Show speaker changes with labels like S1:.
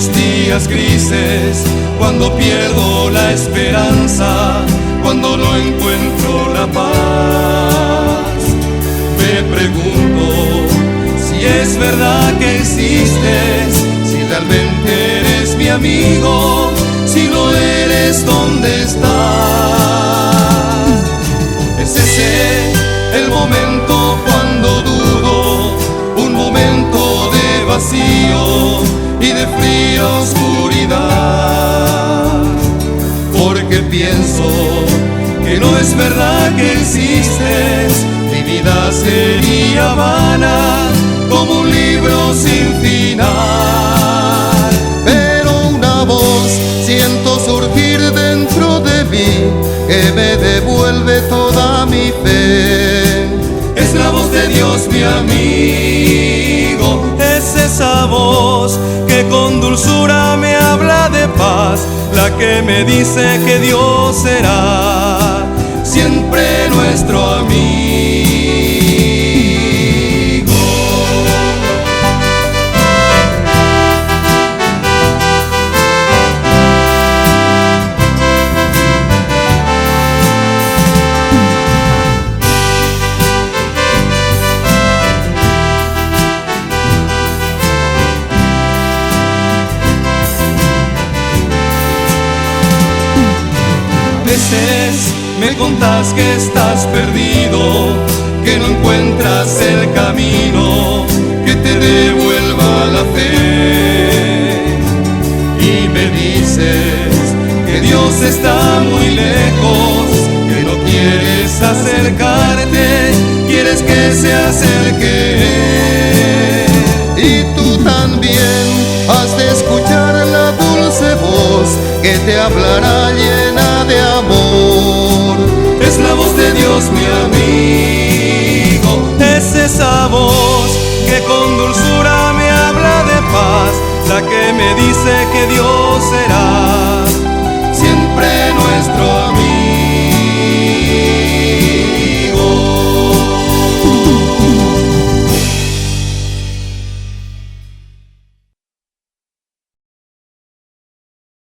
S1: los días grises, cuando pierdo la esperanza, cuando no encuentro la paz, me pregunto si es verdad que existes, si realmente eres mi amigo, si lo eres, ¿dónde estás? Es ese el momento cuando dudo, un momento de vacío y de fría oscuridad, porque pienso que no es verdad que existes, mi vida sería vana como un libro sin final.
S2: Pero una voz siento surgir dentro de mí que me devuelve toda mi fe.
S1: Es la voz de Dios, mi amigo, es esa voz que con dulzura me habla de paz, la que me dice que Dios será siempre nuestro amigo. A veces me contás que estás perdido, que no encuentras el camino que te devuelva la fe, y me dices que Dios está muy lejos, que no quieres acercarte, quieres que se acerque.
S2: Y tú también has de escuchar la dulce voz que te hablará llena de amor.
S1: Es la voz de Dios, mi amigo, es esa voz que con dulzura me habla de paz, la que me dice que Dios será